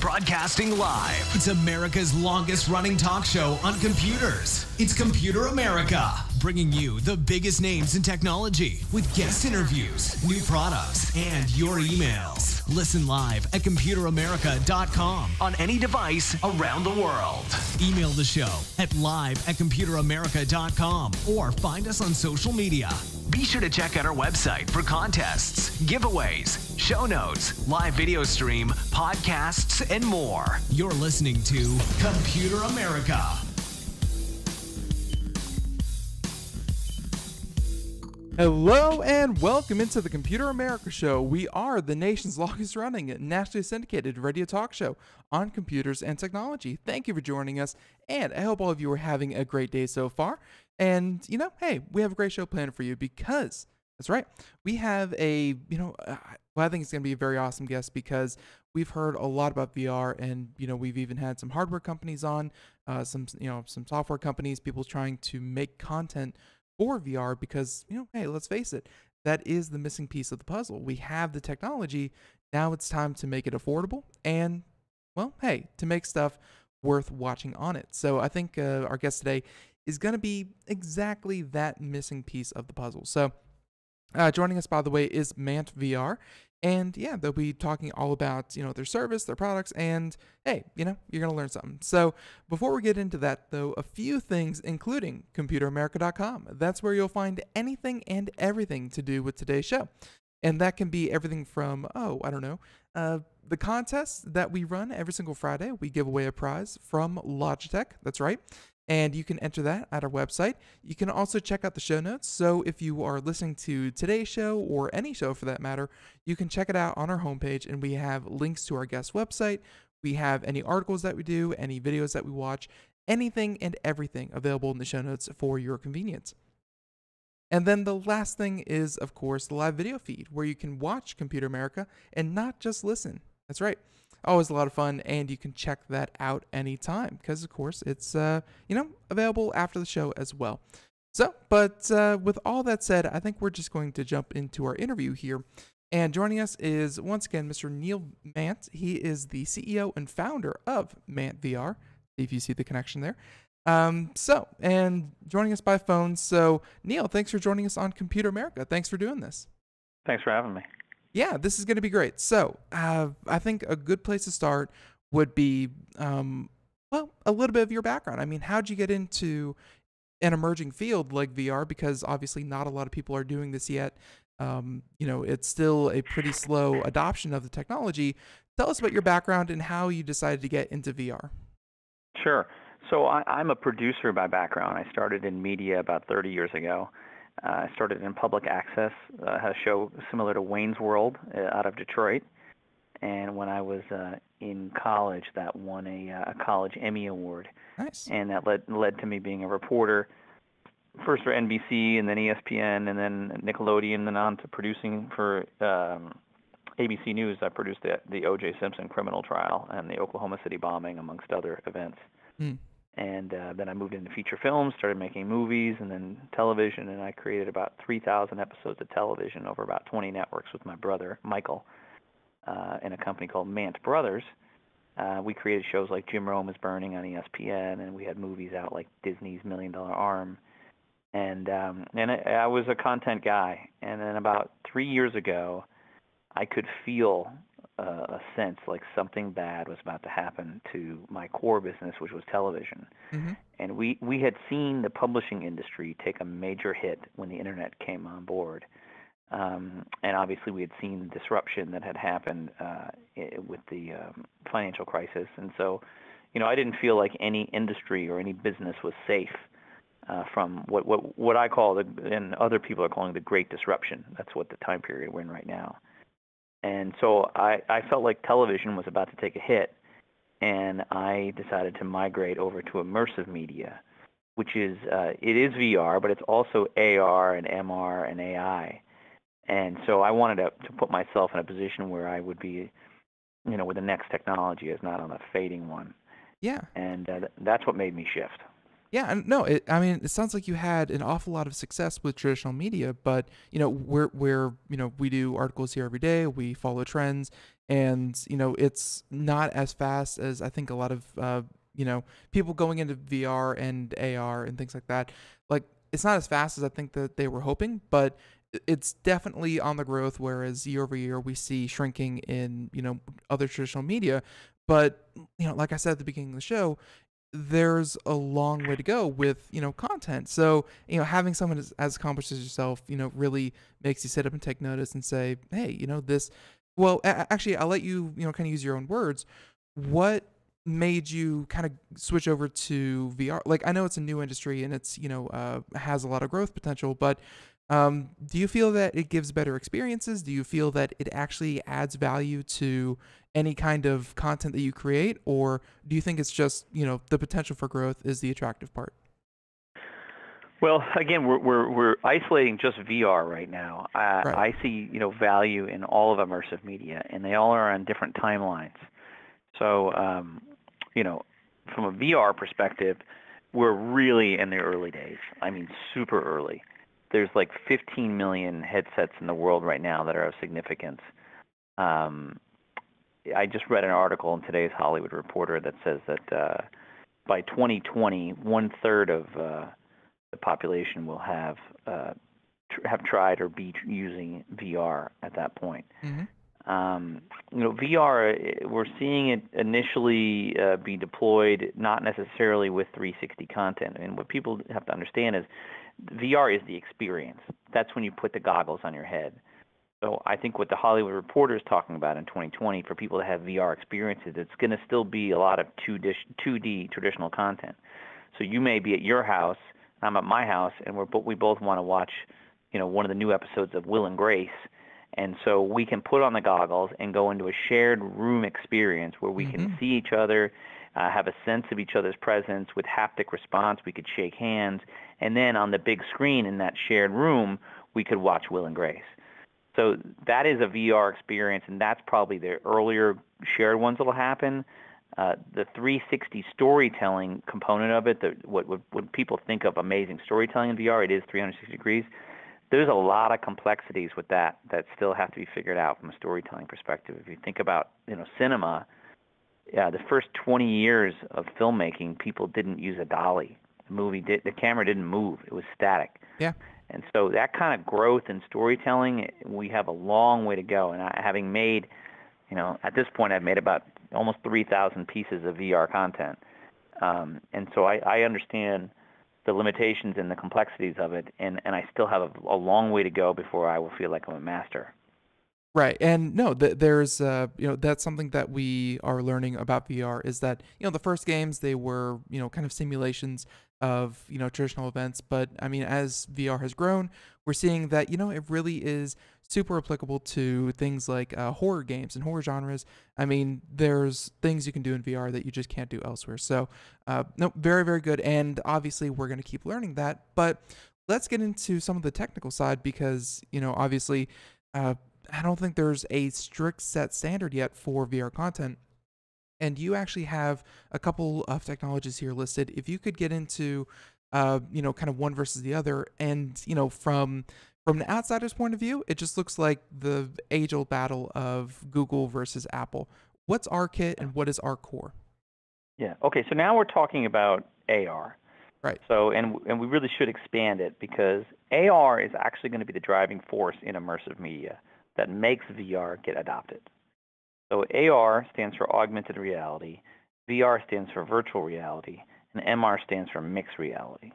Broadcasting live. It's America's longest running talk show on computers. It's Computer America, bringing you the biggest names in technology with guest interviews, new products, and your emails. Listen live at computeramerica.com on any device around the world. Email the show at live@computeramerica.com or find us on social media. Be sure to check out our website for contests, giveaways, show notes, live video stream, podcasts, and more. You're listening to Computer America. Hello and welcome into the Computer America Show. We are the nation's longest running nationally syndicated radio talk show on computers and technology. Thank you for joining us, and I hope all of you are having a great day so far. And, hey, we have a great show planned for you because, that's right, we have I think it's going to be a very awesome guest because we've heard a lot about VR and, we've even had some hardware companies on, some software companies, people trying to make content for VR because, hey, let's face it, that is the missing piece of the puzzle. We have the technology. Now it's time to make it affordable and, well, hey, to make stuff worth watching on it. So I think our guest today is going to be exactly that missing piece of the puzzle. So joining us, by the way, is MANDT VR. And yeah, they'll be talking all about, their service, their products, and hey, you're going to learn something. So before we get into that, though, a few things, including computeramerica.com. That's where you'll find anything and everything to do with today's show. And that can be everything from, the contests that we run every single Friday. We give away a prize from Logitech. That's right. And you can enter that at our website. You can also check out the show notes. So if you are listening to today's show or any show for that matter, you can check it out on our homepage, and we have links to our guest website. We have any articles that we do, any videos that we watch, anything and everything available in the show notes for your convenience. And then the last thing is, of course, the live video feed where you can watch Computer America and not just listen. That's right. Always a lot of fun, and you can check that out anytime because, of course, it's, available after the show as well. So, but with all that said, I think we're just going to jump into our interview here. And joining us is, once again, Mr. Neil Mant. He is the CEO and founder of MANDT VR, if you see the connection there. And joining us by phone. So, Neil, thanks for joining us on Computer America. Thanks for doing this. Thanks for having me. Yeah, this is going to be great. So I think a good place to start would be, a little bit of your background. I mean, how'd you get into an emerging field like VR? Because obviously not a lot of people are doing this yet. It's still a pretty slow adoption of the technology. Tell us about your background and how you decided to get into VR. Sure. So I'm a producer by background. I started in media about 30 years ago. I started in public access, had a show similar to Wayne's World out of Detroit. And when I was in college, that won a college Emmy Award. Nice. And that led to me being a reporter, first for NBC and then ESPN and then Nickelodeon, and on to producing for ABC News. I produced the O.J. Simpson criminal trial and the Oklahoma City bombing, amongst other events. And then I moved into feature films, started making movies, and then television, and I created about 3,000 episodes of television over about 20 networks with my brother, Michael, in a company called MANDT Brothers. We created shows like Jim Rome is Burning on ESPN, and we had movies out like Disney's $1 Million Arm. And I was a content guy. And then about 3 years ago, I could feel a sense like something bad was about to happen to my core business, which was television. Mm-hmm. And we had seen the publishing industry take a major hit when the internet came on board. And obviously we had seen the disruption that had happened with the financial crisis. And so, I didn't feel like any industry or any business was safe from what I call, and other people are calling, the Great Disruption. That's what the time period we're in right now. And so I felt like television was about to take a hit, and I decided to migrate over to immersive media, which is it is VR, but it's also AR and MR and AI. And so I wanted to put myself in a position where I would be, where the next technology is not on a fading one. Yeah. And that's what made me shift. Yeah, and no, it sounds like you had an awful lot of success with traditional media, but we do articles here every day. We follow trends, and it's not as fast as I think a lot of people going into VR and AR and things like that. Like, it's not as fast as I think that they were hoping, but it's definitely on the growth, whereas year over year we see shrinking in other traditional media. But like I said at the beginning of the show, there's a long way to go with content. So having someone as accomplished as yourself really makes you sit up and take notice and say, hey, this. Well, actually, I'll let you kind of use your own words. What made you kind of switch over to VR? Like, I know it's a new industry and it's has a lot of growth potential, but do you feel that it gives better experiences? Do you feel that it actually adds value to any kind of content that you create, or do you think it's just the potential for growth is the attractive part? Well, again, we're isolating just VR right now. Right. I see value in all of immersive media, and they all are on different timelines. So from a VR perspective, we're really in the early days. I mean, super early. There's like 15 million headsets in the world right now that are of significance. I just read an article in today's Hollywood Reporter that says that by 2020, 1/3 of the population will have tried or be using VR at that point. VR, we're seeing it initially be deployed not necessarily with 360 content. And what people have to understand is VR is the experience. That's when you put the goggles on your head. So I think what the Hollywood Reporter is talking about in 2020 for people to have VR experiences, it's going to still be a lot of 2D traditional content. So you may be at your house, I'm at my house, and we both want to watch, one of the new episodes of Will and Grace. And so we can put on the goggles and go into a shared room experience where we can see each other, have a sense of each other's presence with haptic response. We could shake hands. And then on the big screen in that shared room, we could watch Will and Grace. So that is a VR experience, and that's probably the earlier shared ones that will happen. The 360 storytelling component of it, what people think of amazing storytelling in VR, it is 360 degrees. There's a lot of complexities with that still have to be figured out from a storytelling perspective. If you think about cinema, the first 20 years of filmmaking, people didn't use a dolly. The camera didn't move; it was static. Yeah. And so that kind of growth in storytelling, we have a long way to go. And having made, at this point, I've made about almost 3,000 pieces of VR content, and so I understand the limitations and the complexities of it, and I still have a long way to go before I will feel like I'm a master. Right. And no, there's, that's something that we are learning about VR is that, the first games, they were, kind of simulations of, traditional events. But I mean, as VR has grown, we're seeing that, it really is super applicable to things like horror games and horror genres. I mean, there's things you can do in VR that you just can't do elsewhere. So, no, very, very good. And obviously, we're going to keep learning that. But let's get into some of the technical side because, obviously, I don't think there's a strict set standard yet for VR content. And you actually have a couple of technologies here listed. If you could get into, kind of one versus the other, and from an outsider's point of view, it just looks like the age-old battle of Google versus Apple. What's ARKit and what is ARCore? Yeah. Okay. So now we're talking about AR. Right. So and we really should expand it because AR is actually going to be the driving force in immersive media that makes VR get adopted. So AR stands for augmented reality, VR stands for virtual reality, and MR stands for mixed reality,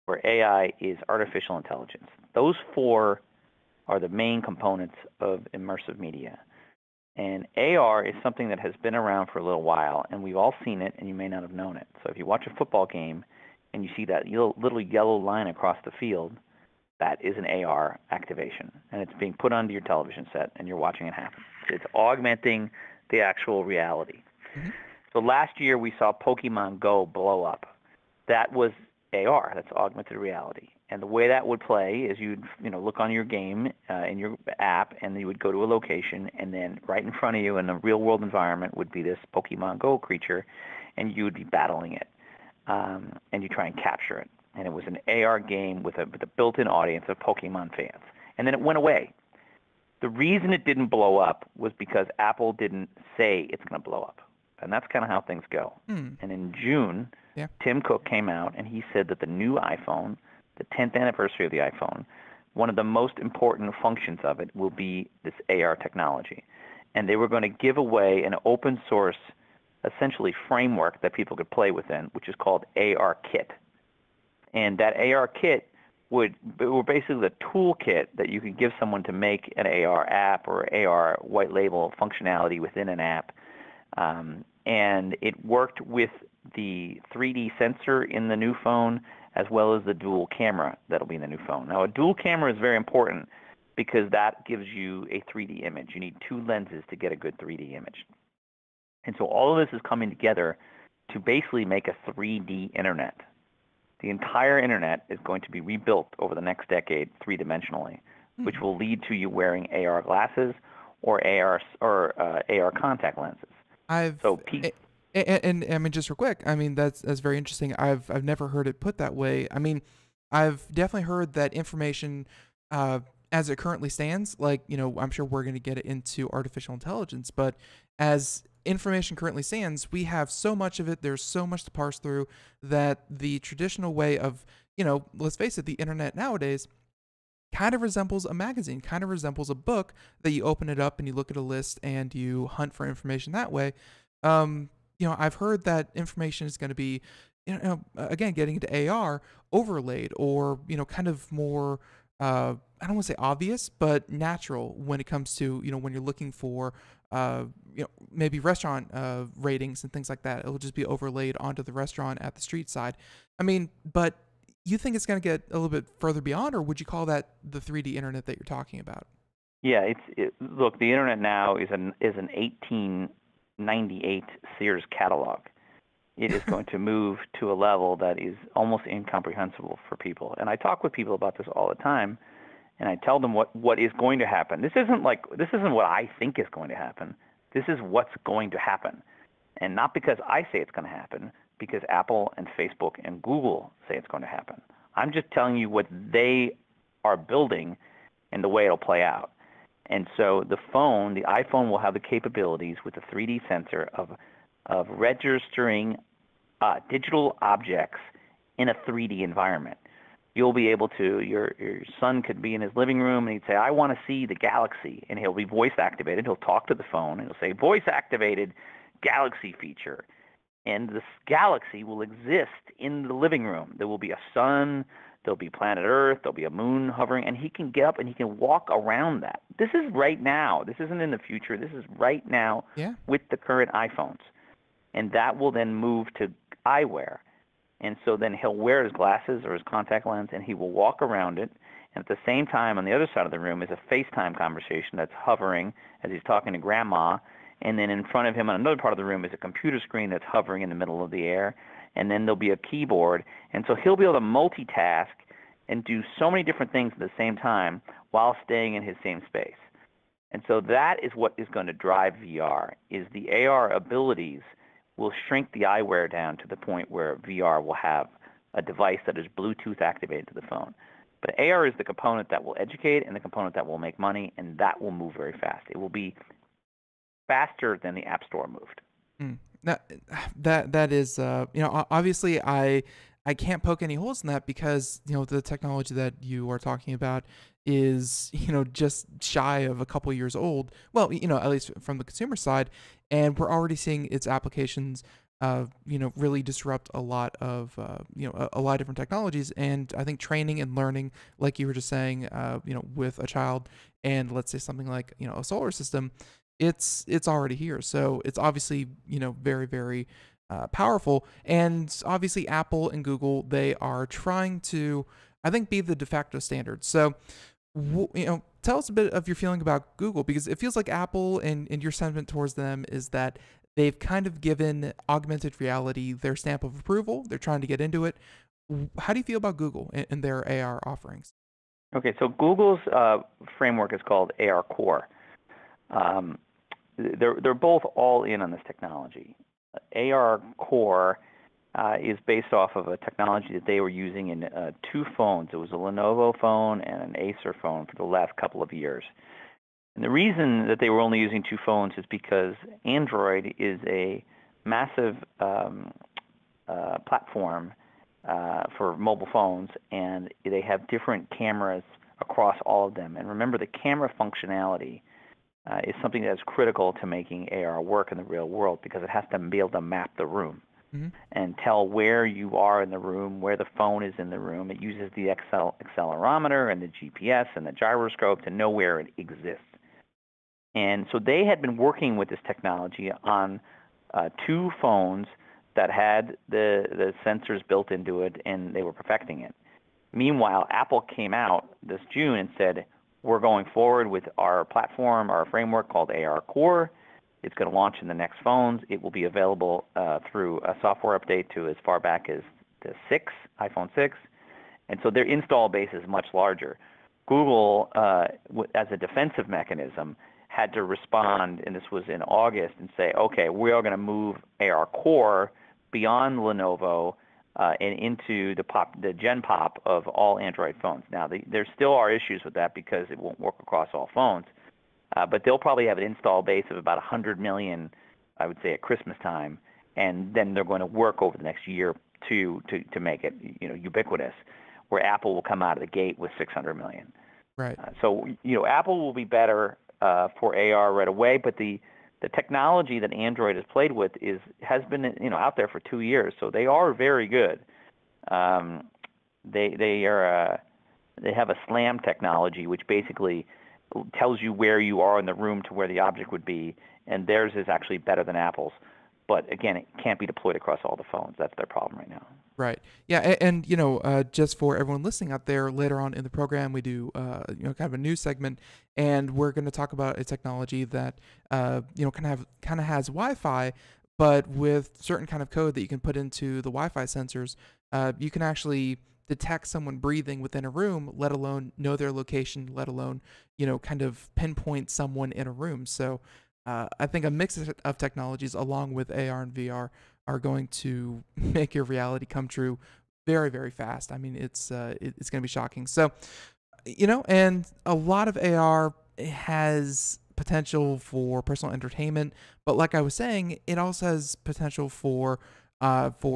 where AI is artificial intelligence. Those four are the main components of immersive media. And AR is something that has been around for a little while, and we've all seen it, and you may not have known it. So if you watch a football game and you see that little yellow line across the field, that is an AR activation, and it's being put onto your television set, and you're watching it happen. It's augmenting the actual reality. So last year we saw Pokemon Go blow up. That was AR. That's augmented reality. And the way that would play is you'd look on your game in your app, and you would go to a location, and then right in front of you in a real-world environment would be this Pokemon Go creature, and you would be battling it, and you try and capture it. And it was an AR game with a built-in audience of Pokemon fans. And then it went away. The reason it didn't blow up was because Apple didn't say it's going to blow up. And that's kind of how things go. And in June, Tim Cook came out and he said that the new iPhone, the 10th anniversary of the iPhone, one of the most important functions of it will be this AR technology. And they were going to give away an open source, essentially framework that people could play within, which is called AR Kit. And that AR Kit were basically the toolkit that you could give someone to make an AR app or AR white label functionality within an app. And it worked with the 3D sensor in the new phone as well as the dual camera that'll be in the new phone. Now, a dual camera is very important because that gives you a 3D image. You need two lenses to get a good 3D image. And so all of this is coming together to basically make a 3D internet. The entire internet is going to be rebuilt over the next decade three-dimensionally, which will lead to you wearing AR glasses or AR contact lenses. And I mean, just real quick, I mean, that's very interesting. I've never heard it put that way. I mean, I've definitely heard that information as it currently stands, like, you know, I'm sure we're going to get into artificial intelligence, but as information currently stands, we have so much of it, there's so much to parse through that the traditional way of, you know, let's face it, the internet nowadays kind of resembles a magazine, kind of resembles a book that you open it up and you look at a list and you hunt for information that way. You know, I've heard that information is going to be, you know, again, getting into AR overlaid or, you know, kind of more, I don't want to say obvious, but natural when it comes to, you know, when you're looking for, you know, maybe restaurant ratings and things like that. It'll just be overlaid onto the restaurant at the street side. I mean, but you think it's going to get a little bit further beyond, or would you call that the 3D internet that you're talking about? Yeah, look, the internet now is an 1898 Sears catalog. It is going to move to a level that is almost incomprehensible for people. And I talk with people about this all the time, and I tell them what is going to happen. This isn't what I think is going to happen. This is what's going to happen. And not because I say it's going to happen, because Apple and Facebook and Google say it's going to happen. I'm just telling you what they are building and the way it'll play out. And so the iPhone will have the capabilities with the 3D sensor of registering digital objects in a 3D environment. You'll be able to, your son could be in his living room and he'd say, I want to see the galaxy. And he'll be voice activated. He'll talk to the phone and he'll say, voice activated galaxy feature. And this galaxy will exist in the living room. There will be a sun, there'll be planet Earth, there'll be a moon hovering, and he can get up and he can walk around that. This is right now. This isn't in the future. This is right now with the current iPhones. And that will then move to eyewear. And so then he'll wear his glasses or his contact lens, and he will walk around it. And at the same time, on the other side of the room is a FaceTime conversation that's hovering as he's talking to grandma. And then in front of him on another part of the room is a computer screen that's hovering in the middle of the air. And then there'll be a keyboard. And so he'll be able to multitask and do so many different things at the same time while staying in his same space. And so that is what is going to drive VR, is the AR abilities will shrink the eyewear down to the point where VR will have a device that is Bluetooth activated to the phone. But AR is the component that will educate and the component that will make money, and that will move very fast. It will be faster than the App Store moved. That is, you know, obviously I can't poke any holes in that because, you know, the technology that you are talking about is, you know, just shy of a couple years old. Well, you know, at least from the consumer side, and we're already seeing its applications, you know, really disrupt a lot of, you know, a lot of different technologies. And I think training and learning, like you were just saying, you know, with a child and let's say something like, you know, a solar system, it's already here. So it's obviously, you know, very, very powerful. And obviously Apple and Google, they are trying to, I think, be the de facto standard. So, you know, tell us a bit of your feeling about Google, because it feels like Apple and your sentiment towards them is that they've kind of given augmented reality their stamp of approval. They're trying to get into it. How do you feel about Google and their AR offerings? Okay, so Google's framework is called AR Core. They're both all in on this technology. AR Core is based off of a technology that they were using in two phones. It was a Lenovo phone and an Acer phone for the last couple of years. And the reason that they were only using 2 phones is because Android is a massive platform for mobile phones, and they have different cameras across all of them. And remember, the camera functionality is something that's critical to making AR work in the real world, because it has to be able to map the room and tell where you are in the room, where the phone is in the room. It uses the accelerometer and the GPS and the gyroscope to know where it exists. And so they had been working with this technology on 2 phones that had the sensors built into it, and they were perfecting it. Meanwhile, Apple came out this June and said, we're going forward with our platform, our framework called AR Core. It's going to launch in the next phones. It will be available through a software update to as far back as the iPhone 6. And so their install base is much larger. Google, as a defensive mechanism, had to respond, and this was in August, and say, okay, we are going to move AR Core beyond Lenovo and into the Gen Pop of all Android phones. Now, there still are issues with that because it won't work across all phones, but they'll probably have an install base of about 100 million, I would say, at Christmas time, and then they're going to work over the next year to make it ubiquitous, where Apple will come out of the gate with 600 million. Right. So Apple will be better for AR right away, but the technology that Android has played with has been out there for 2 years, so they are very good. They have a SLAM technology, which basically tells you where you are in the room to where the object would be, and theirs is actually better than Apple's. But again, it can't be deployed across all the phones. That's their problem right now. Right. Yeah, and just for everyone listening out there, later on in the program, we do kind of a news segment, and we're going to talk about a technology that kind of has Wi-Fi, but with certain kind of code that you can put into the Wi-Fi sensors, you can actually detect someone breathing within a room, let alone know their location, let alone kind of pinpoint someone in a room. So I think a mix of technologies along with AR and VR are going to make your reality come true very, very fast. I mean, it's going to be shocking. So, and a lot of AR has potential for personal entertainment, but like I was saying, it also has potential for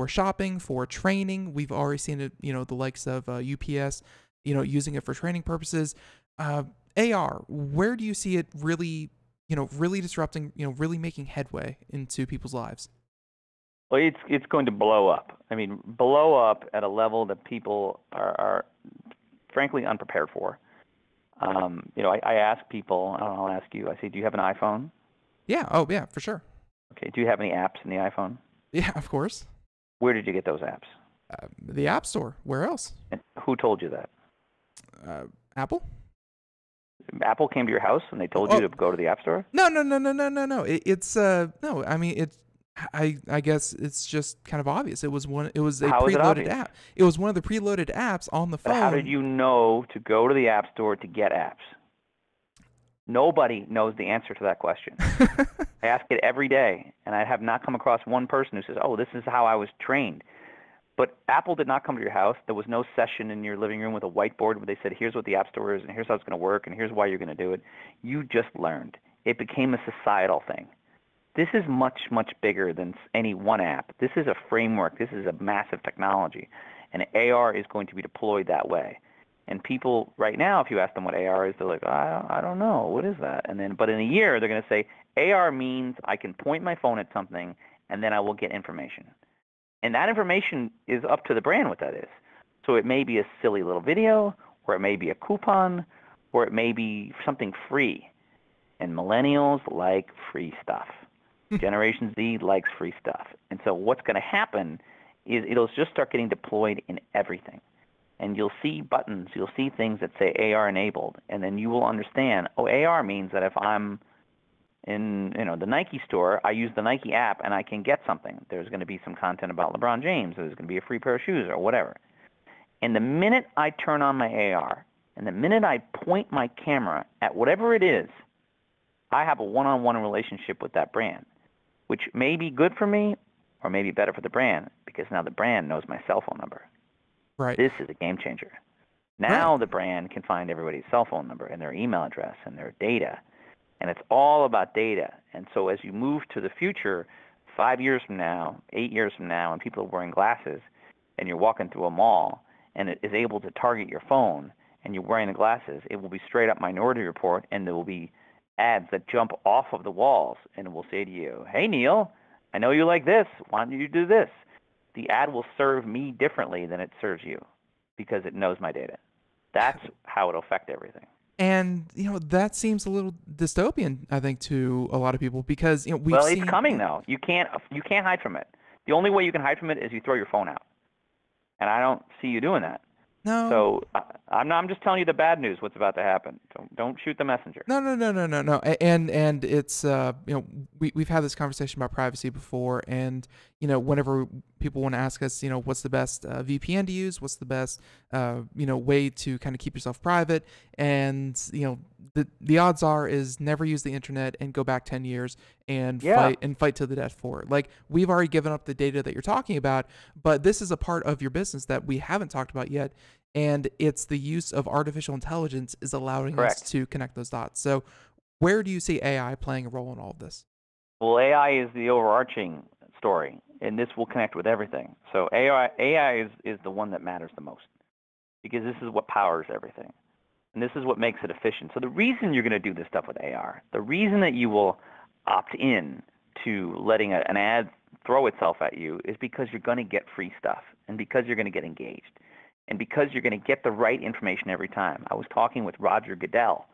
shopping, for training. We've already seen it, the likes of UPS, using it for training purposes. AR, where do you see it really disrupting, really making headway into people's lives? Well, it's going to blow up. I mean, blow up at a level that people are frankly unprepared for. I ask people, I'll ask you, I say, do you have an iPhone? Yeah. Oh, yeah, for sure. Okay. Do you have any apps in the iPhone? Yeah, of course. Where did you get those apps? The App Store. Where else? And who told you that? Apple. Apple came to your house and they told you to go to the App Store? No. It's no. I mean, it's. I guess it's just kind of obvious. It was a preloaded app. It was one of the preloaded apps on the phone. But how did you know to go to the App Store to get apps? Nobody knows the answer to that question. I ask it every day, and I have not come across one person who says, oh, this is how I was trained. But Apple did not come to your house. There was no session in your living room with a whiteboard where they said, here's what the App Store is, and here's how it's going to work, and here's why you're going to do it. You just learned. It became a societal thing. This is much, much bigger than any one app. This is a framework. This is a massive technology. And AR is going to be deployed that way. And people right now, if you ask them what AR is, they're like, I don't know. What is that? But in a year, they're going to say, AR means I can point my phone at something, and then I will get information. And that information is up to the brand what that is. So it may be a silly little video, or it may be a coupon, or it may be something free. And millennials like free stuff. Generation Z likes free stuff. And so what's going to happen is it'll just start getting deployed in everything. And you'll see buttons, you'll see things that say AR enabled, and then you will understand, oh, AR means that if I'm in the Nike store, I use the Nike app and I can get something. There's going to be some content about LeBron James, or there's going to be a free pair of shoes or whatever. And the minute I turn on my AR, and the minute I point my camera at whatever it is, I have a one-on-one relationship with that brand, which may be good for me or may be better for the brand, because now the brand knows my cell phone number. Right. This is a game changer. Now the brand can find everybody's cell phone number and their email address and their data, And it's all about data. And so as you move to the future, 5 years from now, 8 years from now, and people are wearing glasses, and you're walking through a mall, and it is able to target your phone, and you're wearing the glasses, it will be straight up Minority Report, and there will be ads that jump off of the walls, and it will say to you, hey, Neil, I know you like this. Why don't you do this? The ad will serve me differently than it serves you because it knows my data. That's how it'll affect everything. And that seems a little dystopian, I think, to a lot of people because we've seen. It's coming though. You can't hide from it. The only way you can hide from it is you throw your phone out, and I don't see you doing that. No. So I'm just telling you the bad news. What's about to happen? Don't shoot the messenger. No. And it's we've had this conversation about privacy before, and whenever people want to ask us, what's the best VPN to use, what's the best way to kind of keep yourself private, and the odds are is never use the internet and go back 10 years and fight to the death for it. Like, we've already given up the data that you're talking about, but this is a part of your business that we haven't talked about yet. And it's the use of artificial intelligence is allowing us to connect those dots. So where do you see AI playing a role in all of this? Well, AI is the overarching story, and this will connect with everything. So AI is the one that matters the most because this is what powers everything. And this is what makes it efficient. So the reason you're going to do this stuff with AR, the reason that you will opt in to letting an ad throw itself at you is because you're going to get free stuff and because you're going to get engaged. And because you're going to get the right information every time. I was talking with Roger Goodell,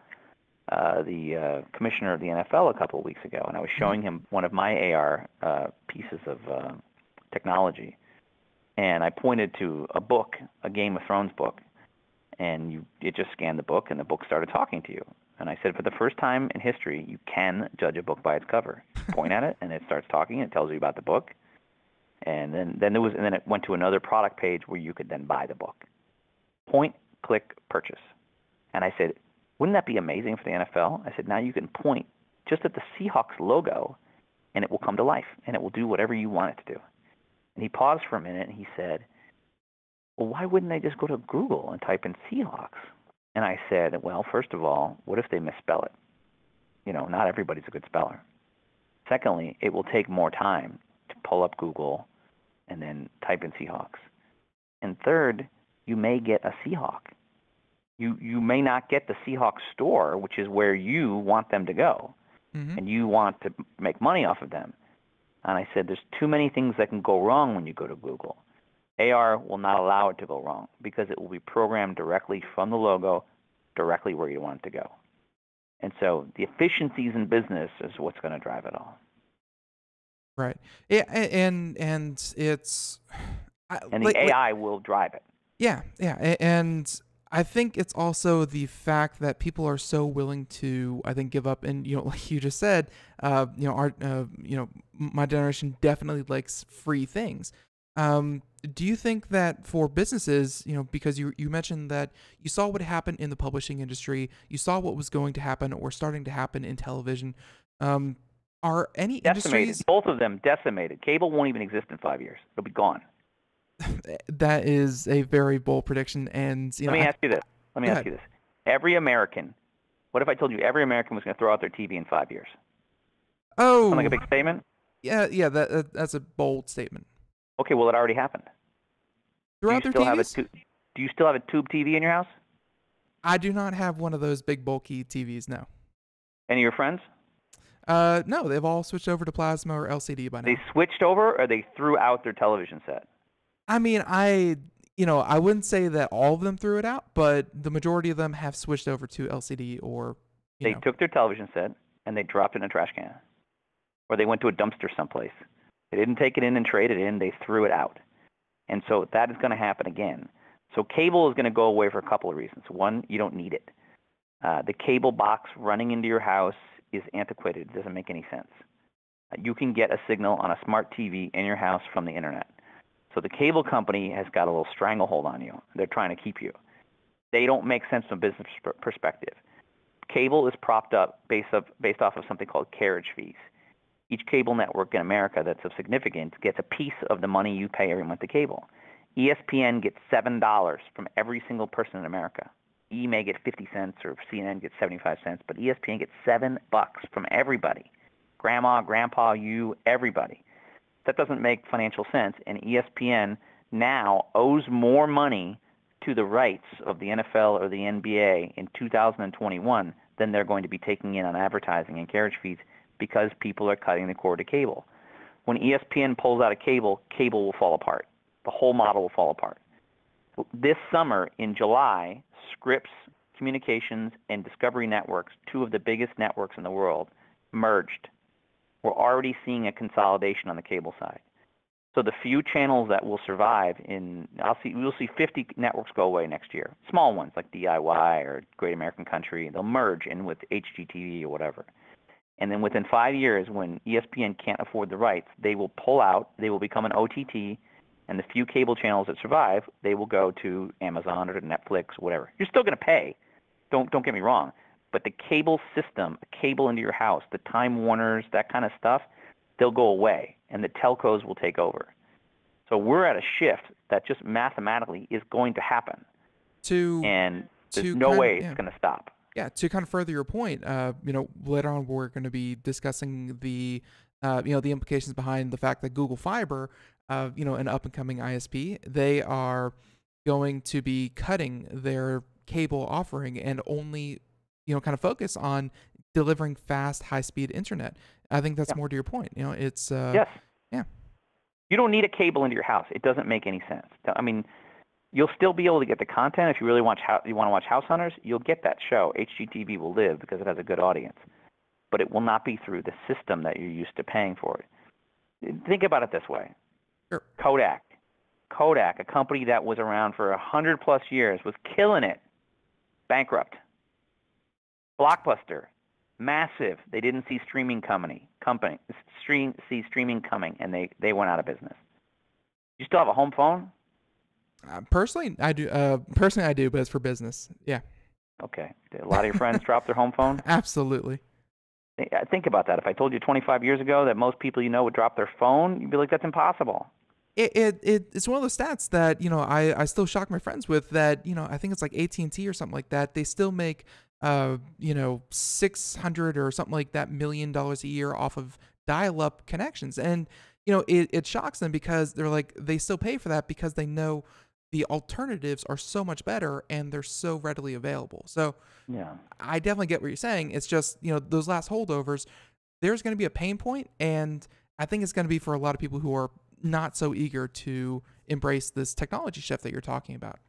the commissioner of the NFL, a couple of weeks ago, and I was showing him one of my AR pieces of technology. And I pointed to a book, a Game of Thrones book, and it just scanned the book, and the book started talking to you. And I said, for the first time in history, you can judge a book by its cover. You point at it, and it starts talking, and it tells you about the book. And then it went to another product page where you could then buy the book. Point, click, purchase. And I said, wouldn't that be amazing for the NFL? I said, now you can point just at the Seahawks logo, and it will come to life, and it will do whatever you want it to do. And he paused for a minute, and he said, well, why wouldn't they just go to Google and type in Seahawks? And I said, well, first of all, what if they misspell it? Not everybody's a good speller. Secondly, it will take more time to pull up Google and then type in Seahawks. And third, you may get a Seahawk. You may not get the Seahawks store, which is where you want them to go, and you want to make money off of them. And I said, there's too many things that can go wrong when you go to Google. AR will not allow it to go wrong because it will be programmed directly from the logo, directly where you want it to go. And so the efficiencies in business is what's going to drive it all. Right. Yeah, and it's and the AI will drive it. Yeah, and I think it's also the fact that people are so willing to, I think, give up. And like you just said, my generation definitely likes free things. Do you think that for businesses, because you mentioned that you saw what happened in the publishing industry, you saw what was going to happen or starting to happen in television, are any industries... Both of them decimated. Cable won't even exist in 5 years. It'll be gone. That is a very bold prediction. And let me ask you this. Every American, what if I told you every American was going to throw out their TV in 5 years? Oh. Sound like a big statement? Yeah, that's a bold statement. Okay, well, it already happened. Throughout their TVs? Do you still have a tube TV in your house? I do not have one of those big, bulky TVs, no. Any of your friends? No, they've all switched over to plasma or LCD by now. They switched over, or they threw out their television set? I mean, I wouldn't say that all of them threw it out, but the majority of them have switched over to LCD or, They took their television set, and they dropped it in a trash can. Or they went to a dumpster someplace. They didn't take it in and trade it in. They threw it out. And so that is going to happen again. So cable is going to go away for a couple of reasons. One, you don't need it. The cable box running into your house is antiquated. It doesn't make any sense. You can get a signal on a smart TV in your house from the internet. So the cable company has got a little stranglehold on you. They're trying to keep you. They don't make sense from a business perspective. Cable is propped up based off of something called carriage fees. Each cable network in America that's of significance gets a piece of the money you pay every month to cable. ESPN gets $7 from every single person in America. E may get 50 cents or CNN gets 75 cents, but ESPN gets $7 from everybody. Grandma, grandpa, you, everybody. That doesn't make financial sense, and ESPN now owes more money to the rights of the NFL or the NBA in 2021 than they're going to be taking in on advertising and carriage fees because people are cutting the cord to cable. When ESPN pulls out of cable, cable will fall apart. The whole model will fall apart. This summer, in July, Scripps Communications and Discovery Networks, two of the biggest networks in the world, merged. We're already seeing a consolidation on the cable side. So the few channels that will survive we'll see 50 networks go away next year. Small ones like DIY or Great American Country, they'll merge in with HGTV or whatever. And then within 5 years, when ESPN can't afford the rights, they will pull out, they will become an OTT, and the few cable channels that survive, they will go to Amazon or to Netflix, whatever. You're still going to pay. Don't get me wrong. But the cable system, a cable into your house, the Time Warners, that kind of stuff, they'll go away, and the telcos will take over. So we're at a shift that just mathematically is going to happen. And there's no way it's going to stop. Yeah, to kind of further your point, later on we're going to be discussing the implications behind the fact that Google Fiber, an up-and-coming ISP, they are going to be cutting their cable offering and only, kind of focus on delivering fast, high-speed internet. I think that's more to your point. It's yes, yeah. You don't need a cable into your house. It doesn't make any sense. I mean, you'll still be able to get the content if you really want to watch House Hunters. You'll get that show. HGTV will live because it has a good audience, but it will not be through the system that you're used to paying for it. Think about it this way: Sure. Kodak, a company that was around for 100+ years, was killing it, bankrupt. Blockbuster, massive. They didn't see streaming coming, and they went out of business. You still have a home phone? Personally, I do. But it's for business. Yeah. Okay. Did a lot of your friends drop their home phone? Absolutely. Think about that. If I told you 25 years ago that most people would drop their phone, you'd be like, that's impossible. It's one of those stats that I still shock my friends with. That I think it's like AT&T or something like that. They still make $600 or something like that $1 million a year off of dial-up connections, and it shocks them because they're like, they still pay for that because they know the alternatives are so much better and they're so readily available. So yeah, I definitely get what you're saying. It's just those last holdovers, there's going to be a pain point, and I think it's going to be for a lot of people who are not so eager to embrace this technology shift that you're talking about.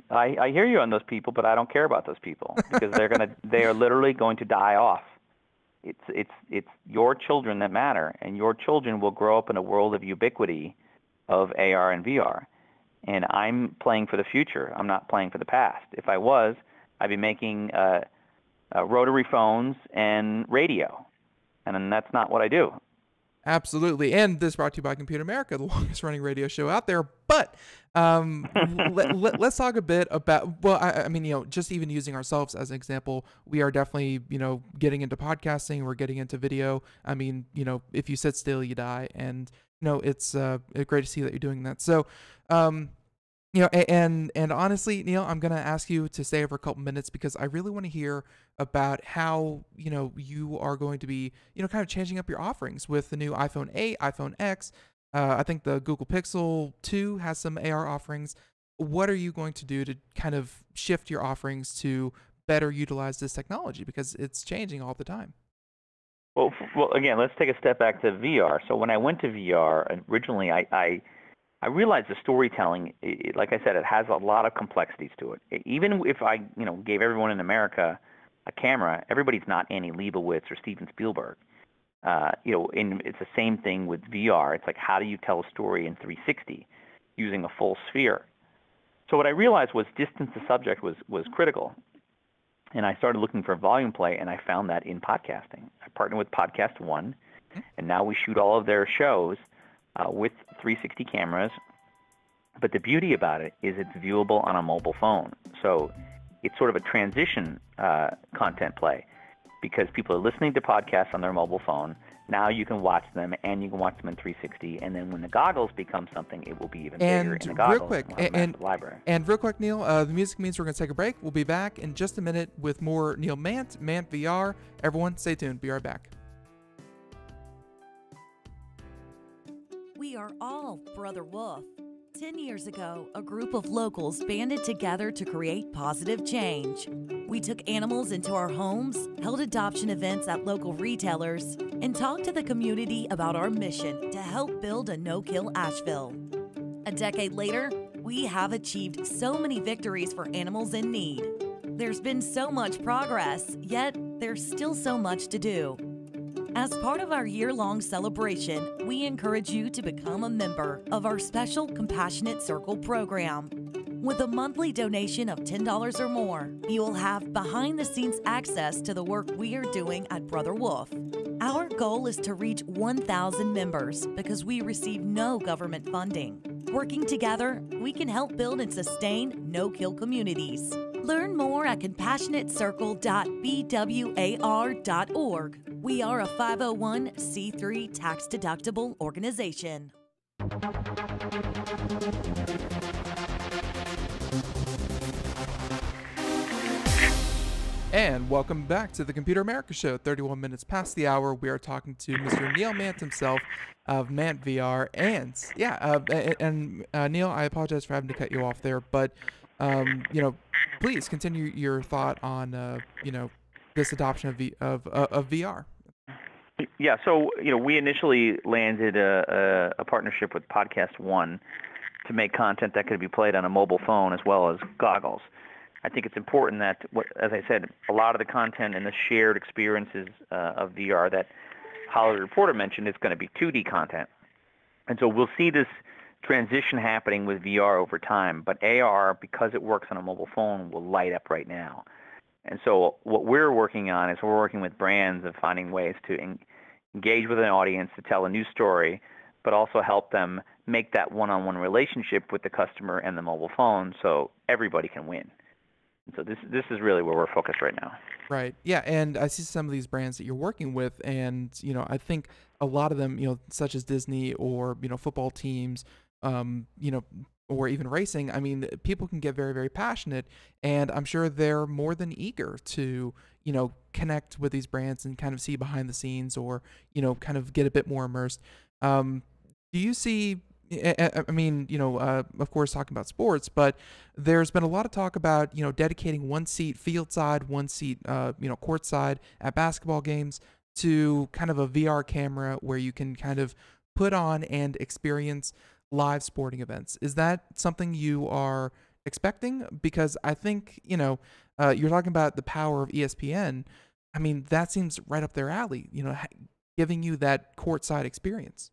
I hear you on those people, but I don't care about those people because they are literally going to die off. It's your children that matter, and your children will grow up in a world of ubiquity of AR and VR. And I'm playing for the future. I'm not playing for the past. If I was, I'd be making rotary phones and radio, and that's not what I do. Absolutely. And this brought to you by Computer America, the longest running radio show out there. But let's talk a bit about, just even using ourselves as an example, we are definitely, getting into podcasting, we're getting into video. I mean, if you sit still, you die. And, it's great to see that you're doing that. So, and honestly, Neil, I'm going to ask you to stay over a couple minutes because I really want to hear about how, you are going to be, kind of changing up your offerings with the new iPhone 8, iPhone X. I think the Google Pixel 2 has some AR offerings. What are you going to do to kind of shift your offerings to better utilize this technology? Because it's changing all the time. Well, again, let's take a step back to VR. So when I went to VR, originally I realized the storytelling, like I said, it has a lot of complexities to it. Even if I, gave everyone in America a camera, everybody's not Annie Leibovitz or Steven Spielberg. It's the same thing with VR. It's like, how do you tell a story in 360 using a full sphere? So what I realized was distance to subject was critical. And I started looking for volume play, and I found that in podcasting. I partnered with Podcast One, and now we shoot all of their shows with 360 cameras. But the beauty about it is it's viewable on a mobile phone. So it's sort of a transition content play because people are listening to podcasts on their mobile phone. Now you can watch them, and you can watch them in 360. And then when the goggles become something, it will be even bigger in the goggles. Real quick, library. And real quick, Neil, the music means we're going to take a break. We'll be back in just a minute with more Neil MANDT VR. Everyone, stay tuned. Be right back. We are all Brother Wolf. 10 years ago, a group of locals banded together to create positive change. We took animals into our homes, held adoption events at local retailers, and talked to the community about our mission to help build a no-kill Asheville. A decade later, we have achieved so many victories for animals in need. There's been so much progress, yet there's still so much to do. As part of our year-long celebration, we encourage you to become a member of our special Compassionate Circle program. With a monthly donation of $10 or more, you will have behind-the-scenes access to the work we are doing at Brother Wolf. Our goal is to reach 1,000 members because we receive no government funding. Working together, we can help build and sustain no-kill communities. Learn more at compassionatecircle.bwar.org. We are a 501c3 tax-deductible organization. And welcome back to the Computer America Show. 31 minutes past the hour, we are talking to Mr. Neil MANDT himself of MANDT VR. And Neil, I apologize for having to cut you off there, but please continue your thought on this adoption of VR. Yeah, so we initially landed a partnership with Podcast One to make content that could be played on a mobile phone as well as goggles. I think it's important that, as I said, a lot of the content and the shared experiences of VR that Hollywood Reporter mentioned is going to be 2D content. And so we'll see this transition happening with VR over time, but AR, because it works on a mobile phone, will light up right now. And so what we're working on is we're working with brands of finding ways to engage with an audience to tell a new story, but also help them make that one-on-one relationship with the customer and the mobile phone so everybody can win. And so this is really where we're focused right now. Right. Yeah, and I see some of these brands that you're working with, and I think a lot of them, such as Disney or football teams, or even racing. I mean, people can get very, very passionate, and I'm sure they're more than eager to connect with these brands and kind of see behind the scenes, or kind of get a bit more immersed. Do you see? I mean, of course, talking about sports, but there's been a lot of talk about, dedicating one seat field side, one seat, court side at basketball games to kind of a VR camera where you can kind of put on and experience live sporting events. Is that something you are expecting? Because I think, you're talking about the power of ESPN. I mean, that seems right up their alley, giving you that courtside experience.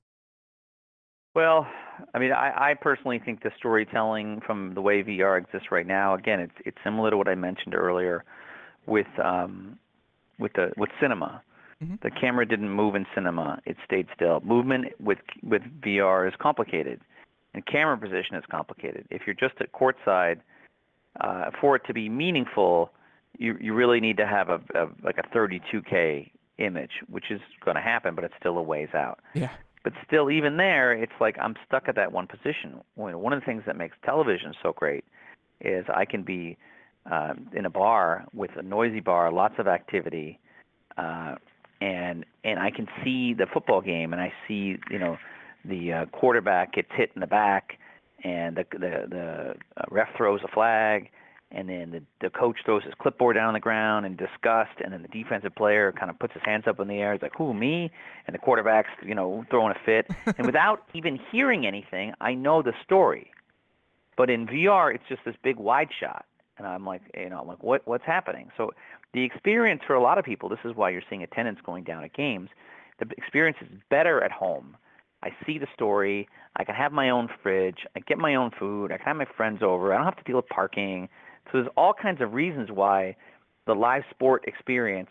Well, I mean, I personally think the storytelling from the way VR exists right now, again, it's similar to what I mentioned earlier with cinema. Mm-hmm. The camera didn't move in cinema; it stayed still. Movement with VR is complicated, and camera position is complicated. If you're just at courtside, for it to be meaningful, you really need to have a 32K image, which is going to happen, but it's still a ways out. Yeah. But still, even there, it's like I'm stuck at that one position. One of the things that makes television so great is I can be in a bar with a noisy bar, lots of activity, and I can see the football game, and I see the quarterback gets hit in the back, and the ref throws a flag, and then the coach throws his clipboard down on the ground in disgust, and then the defensive player kind of puts his hands up in the air. He's like, "Who, me?" And the quarterback's throwing a fit, and without even hearing anything, I know the story. But in VR, it's just this big wide shot, and I'm like, what's happening? So the experience for a lot of people, this is why you're seeing attendance going down at games. The experience is better at home. I see the story. I can have my own fridge. I get my own food. I can have my friends over. I don't have to deal with parking. So there's all kinds of reasons why the live sport experience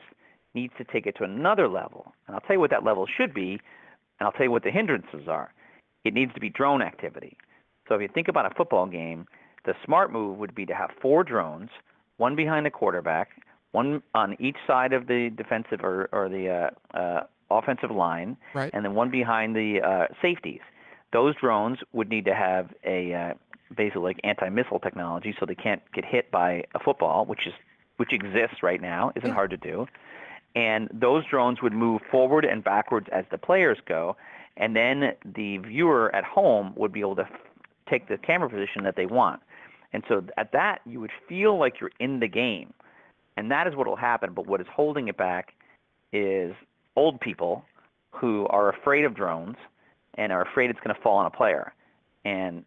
needs to take it to another level. And I'll tell you what that level should be, and I'll tell you what the hindrances are. It needs to be drone activity. So if you think about a football game, the smart move would be to have 4 drones, one behind the quarterback, one on each side of the defensive or the offensive line, Right. and then one behind the safeties. Those drones would need to have a basically like anti-missile technology, so they can't get hit by a football, which exists right now, isn't hard to do. And those drones would move forward and backwards as the players go, and then the viewer at home would be able to take the camera position that they want. And so at that, you would feel like you're in the game. And that is what will happen. But what is holding it back is old people who are afraid of drones and are afraid it's going to fall on a player. And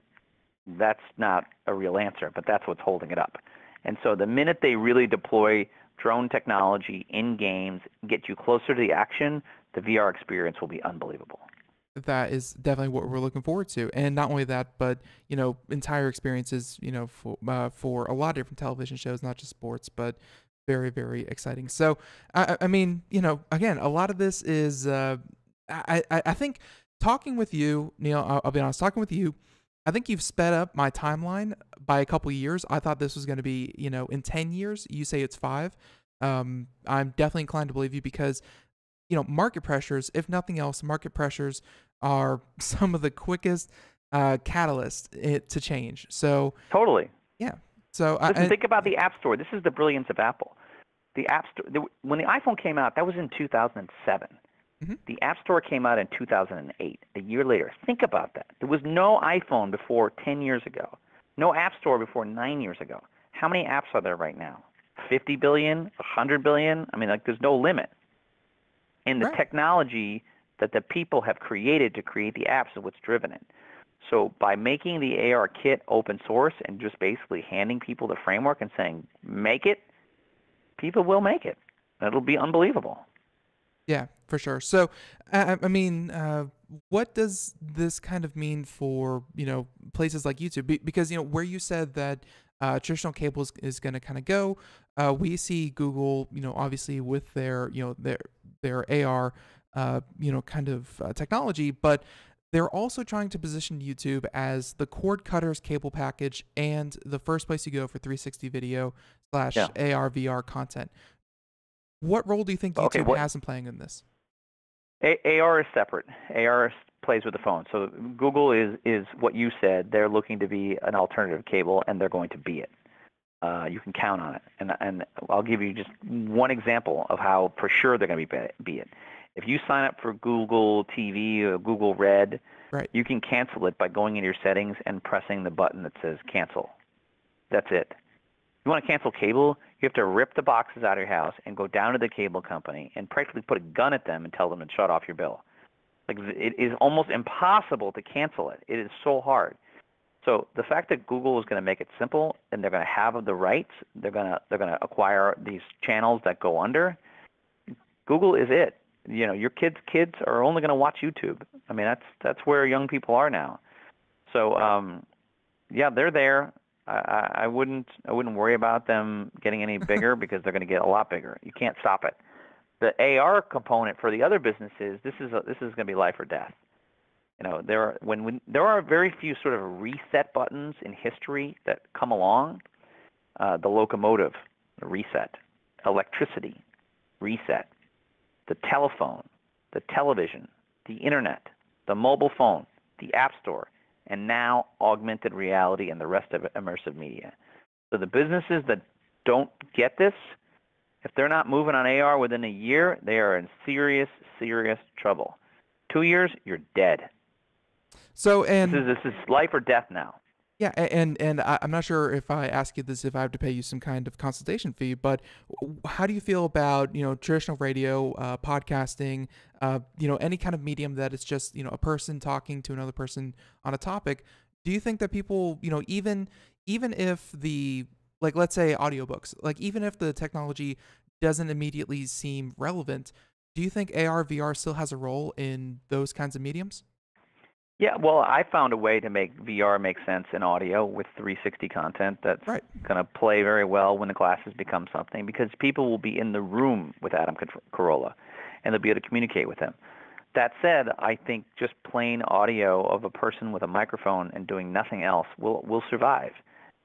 that's not a real answer, but that's what's holding it up. And so the minute they really deploy drone technology in games, get you closer to the action, the VR experience will be unbelievable. That is definitely what we're looking forward to. And not only that, but, entire experiences, for a lot of different television shows, not just sports, but very, very exciting. So, I mean, again, a lot of this is, I think talking with you, Neil, I'll be honest, talking with you, I think you've sped up my timeline by a couple of years. I thought this was going to be, in 10 years. You say it's 5. I'm definitely inclined to believe you because, market pressures, if nothing else, market pressures are some of the quickest catalysts to change. So totally. Yeah. So think about the App Store. This is the brilliance of Apple. The App Store, when the iPhone came out, that was in 2007. Mm-hmm. The App Store came out in 2008, a year later. Think about that. There was no iPhone before 10 years ago, no App Store before 9 years ago. How many apps are there right now? 50 billion, 100 billion? I mean, there's no limit. And the technology that the people have created to create the apps is what's driven it. So by making the AR kit open source and just basically handing people the framework and saying, make it, people will make it. It'll be unbelievable. Yeah, for sure. So, I mean, what does this kind of mean for, places like YouTube? Because, where you said that traditional cable is going to kind of go, we see Google, obviously with their, their AR, kind of technology, but they're also trying to position YouTube as the cord cutters cable package and the first place you go for 360 video / AR VR content. What role do you think YouTube has in playing in this? AR is separate. AR plays with the phone. So Google is what you said. They're looking to be an alternative cable, and they're going to be it. You can count on it. And I'll give you just one example of how for sure they're going to be it. If you sign up for Google TV or Google Red, you can cancel it by going into your settings and pressing the button that says cancel. That's it. You want to cancel cable, you have to rip the boxes out of your house and go down to the cable company and practically put a gun at them and tell them to shut off your bill. It is almost impossible to cancel it. It is so hard. So the fact that Google is going to make it simple and they're going to have the rights, they're going to acquire these channels that go under. Google is it. Your kids are only going to watch YouTube. I mean, that's where young people are now. So they're there. I wouldn't worry about them getting any bigger because they're going to get a lot bigger. You can't stop it. The AR component for the other businesses, this is going to be life or death. There are very few sort of reset buttons in history that come along. The locomotive, the reset, electricity, reset, the telephone, the television, the internet, the mobile phone, the App Store, and now augmented reality and the rest of immersive media. So the businesses that don't get this, if they're not moving on AR within a year, they are in serious, serious trouble. 2 years, you're dead. So this is life or death now. Yeah, and I'm not sure if I ask you this if I have to pay you some kind of consultation fee, but how do you feel about traditional radio, podcasting, any kind of medium that it's just a person talking to another person on a topic? Do you think that people even if the let's say audiobooks, even if the technology doesn't immediately seem relevant, do you think AR VR still has a role in those kinds of mediums? Yeah, well, I found a way to make VR make sense in audio with 360 content that's going to play very well when the glasses become something because people will be in the room with Adam Carolla and they'll be able to communicate with him. That said, I think just plain audio of a person with a microphone and doing nothing else will survive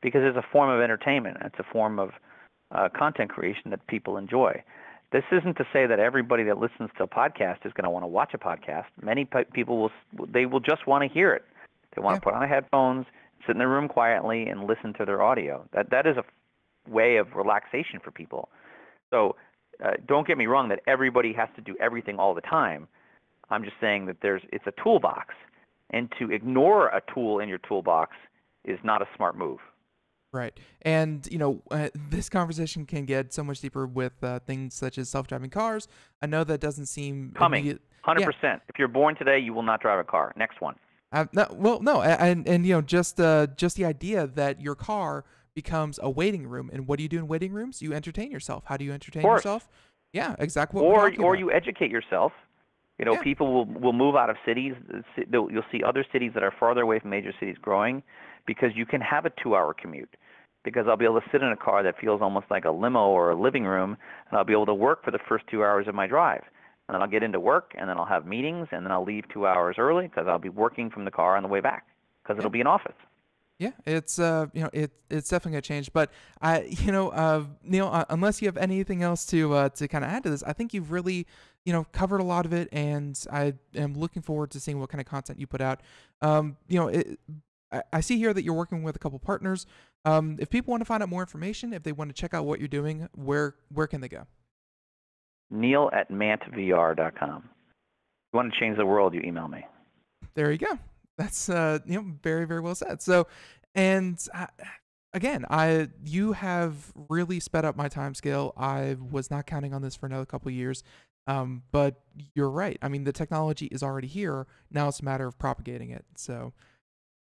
because it's a form of entertainment. It's a form of content creation that people enjoy. This isn't to say that everybody that listens to a podcast is going to want to watch a podcast. Many people will just want to hear it. They want to put on their headphones, sit in their room quietly, and listen to their audio. That is a way of relaxation for people. So don't get me wrong that everybody has to do everything all the time. I'm just saying that it's a toolbox, and to ignore a tool in your toolbox is not a smart move. Right. And, this conversation can get so much deeper with things such as self-driving cars. I know that doesn't seem coming. 100%. Yeah. If you're born today, you will not drive a car. Next one. No. And just the idea that your car becomes a waiting room. And what do you do in waiting rooms? You entertain yourself. How do you entertain yourself? Yeah, exactly. Or you educate yourself. People will move out of cities. You'll see other cities that are farther away from major cities growing because you can have a 2-hour commute. Because I'll be able to sit in a car that feels almost like a limo or a living room, and I'll be able to work for the first 2 hours of my drive. And then I'll get into work, and then I'll have meetings, and then I'll leave 2 hours early because I'll be working from the car on the way back because it'll be an office. Yeah, it's it's definitely gonna change. But Neil, unless you have anything else to kind of add to this, I think you've really covered a lot of it, and I am looking forward to seeing what kind of content you put out. I see here that you're working with a couple partners. If people want to find out more information, if they want to check out what you're doing, where can they go? Neil at MANDTVR.com. If you want to change the world, you email me. There you go. That's very, very well said. So, and again, you have really sped up my time scale. I was not counting on this for another couple of years. But you're right. I mean, the technology is already here. Now it's a matter of propagating it. So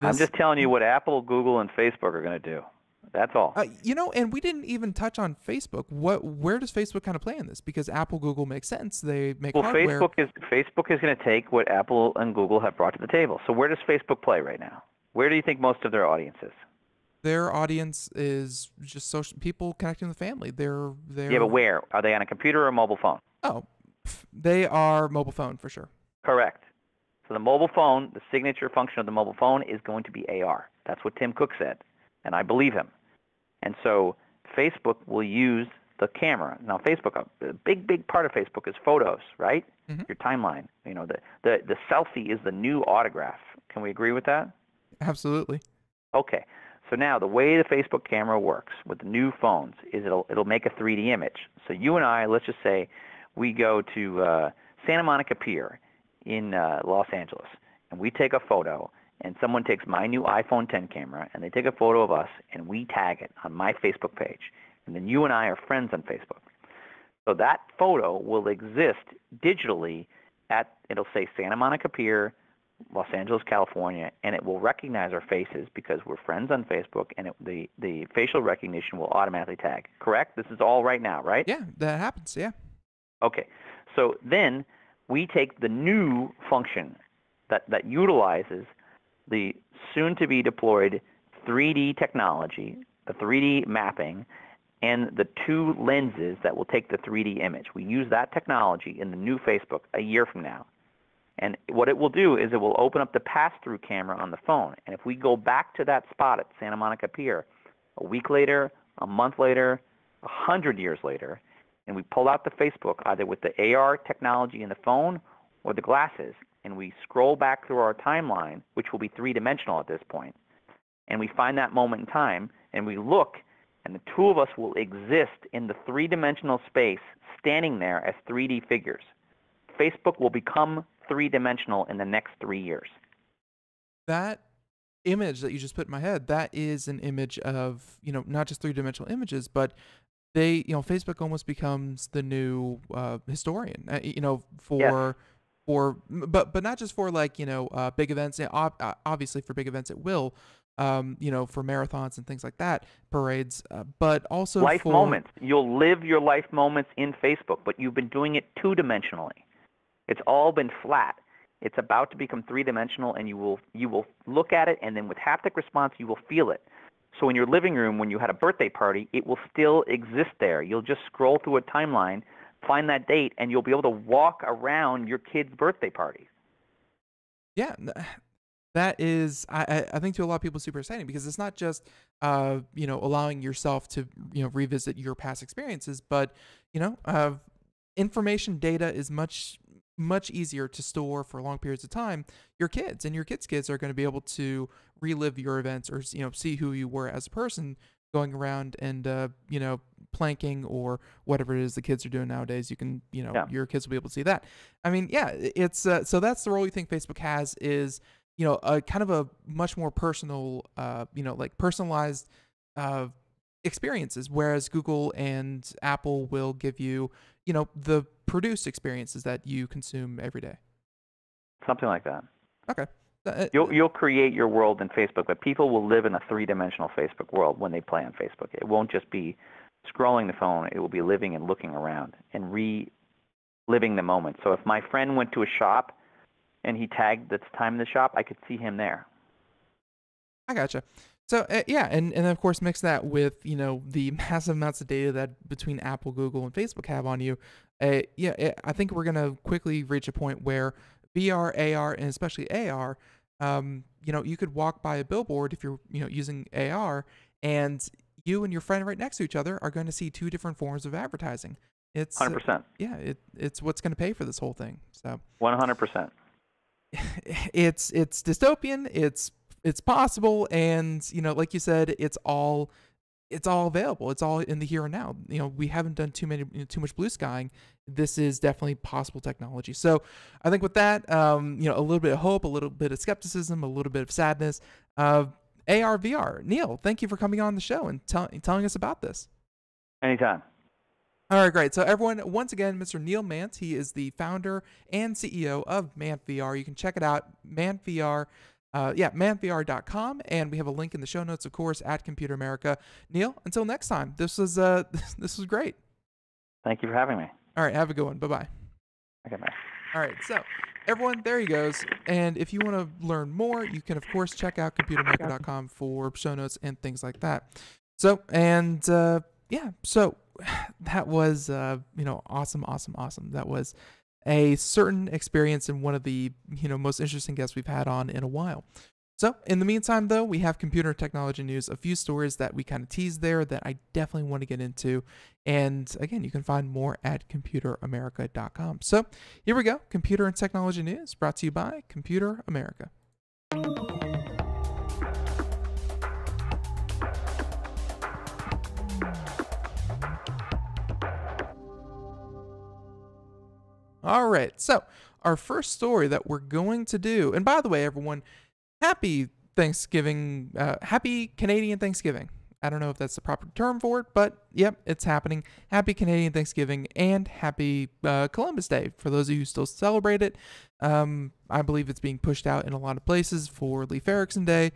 I'm just telling you what Apple, Google, and Facebook are going to do. That's all. And we didn't even touch on Facebook. Where does Facebook kind of play in this? Because Apple, Google makes sense. They make hardware. Facebook is going to take what Apple and Google have brought to the table. So where does Facebook play right now? Where do you think most of their audience is? Their audience is just social people connecting with family. They're Yeah, but where? Are they on a computer or a mobile phone? Oh, they are mobile phone for sure. Correct. So the mobile phone, the signature function of the mobile phone is going to be AR. That's what Tim Cook said, and I believe him. And so Facebook will use the camera. Now, Facebook, a big part of Facebook is photos, right? Mm-hmm. Your timeline. The selfie is the new autograph. Can we agree with that? Absolutely. Okay. So now the way the Facebook camera works with the new phones is it'll make a 3D image. So you and I, let's just say we go to Santa Monica Pier in Los Angeles, and we take a photo, and someone takes my new iPhone 10 camera, and they take a photo of us, and we tag it on my Facebook page. And then you and I are friends on Facebook. So that photo will exist digitally it'll say Santa Monica Pier, Los Angeles, California, and it will recognize our faces because we're friends on Facebook, and the facial recognition will automatically tag. Correct? This is all right now, right? Yeah, that happens, yeah. Okay. So then we take the new function that utilizes the soon-to-be deployed 3D technology, the 3D mapping, and the two lenses that will take the 3D image. We use that technology in the new Facebook a year from now. And what it will do is it will open up the pass-through camera on the phone. And if we go back to that spot at Santa Monica Pier a week later, a month later, 100 years later, and we pull out the Facebook either with the AR technology in the phone or the glasses, and we scroll back through our timeline, which will be three-dimensional at this point, and we find that moment in time, and we look, and the two of us will exist in the three-dimensional space standing there as 3D figures. Facebook will become three-dimensional in the next 3 years. That image that you just put in my head, that is an image of, not just three-dimensional images, but Facebook almost becomes the new historian, but not just for big events. Obviously for big events it will, for marathons and things like that, parades, but also life moments. You'll live your life moments in Facebook, but you've been doing it two-dimensionally. It's all been flat. It's about to become three-dimensional, and you will look at it, and then with haptic response, you will feel it. So in your living room, when you had a birthday party, it will still exist there. You'll just scroll through a timeline, find that date, and you'll be able to walk around your kid's birthday party. Yeah, that is, I think to a lot of people, super exciting because it's not just, allowing yourself to, revisit your past experiences, but, information data is much easier to store for long periods of time. Your kids and your kids' are going to be able to relive your events, or see who you were as a person going around and planking or whatever it is the kids are doing nowadays. You can your kids will be able to see that. I mean, yeah, it's so that's the role you think Facebook has, is a kind of a much more personal like personalized experiences, whereas Google and Apple will give you the produced experiences that you consume every day. Something like that. Okay. You'll create your world in Facebook, but people will live in a three-dimensional Facebook world when they play on Facebook. It won't just be scrolling the phone. It will be living and looking around and reliving the moment. So if my friend went to a shop and he tagged the time in the shop, I could see him there. I gotcha. So yeah, and of course mix that with the massive amounts of data that between Apple, Google, and Facebook have on you. I think we're gonna quickly reach a point where VR, AR, and especially AR, you could walk by a billboard if you're using AR, and you and your friend right next to each other are going to see two different forms of advertising. It's 100%. It's what's going to pay for this whole thing. So 100%. It's dystopian. It's possible, and like you said, it's all available. It's all in the here and now. We haven't done too much blue skying. This is definitely possible technology. So I think with that, a little bit of hope, a little bit of skepticism, a little bit of sadness. AR, VR. Neil, thank you for coming on the show and telling us about this. Anytime. All right, great. So everyone, once again, Mr. Neil Mandt, he is the founder and CEO of MANDT VR. You can check it out, MANDT VR. MANDTVR.com, and we have a link in the show notes, of course, at Computer America. Neil, until next time, this was great. Thank you for having me. All right, have a good one. Bye-bye. Okay, bye. All right, so everyone, there he goes. And if you want to learn more, you can, of course, check out ComputerAmerica.com for show notes and things like that. So, and so that was, awesome. That was a certain experience and one of the most interesting guests we've had on in a while. So in the meantime, though, we have computer technology news, a few stories that we kind of teased there that I definitely want to get into. And again, you can find more at computeramerica.com. So here we go. Computer and technology news brought to you by Computer America. All right, so our first story that we're going to do, and by the way, everyone, happy Thanksgiving, happy Canadian Thanksgiving. I don't know if that's the proper term for it, but yep, it's happening. Happy Canadian Thanksgiving and happy Columbus Day for those of you who still celebrate it. I believe it's being pushed out in a lot of places for Leif Erikson Day,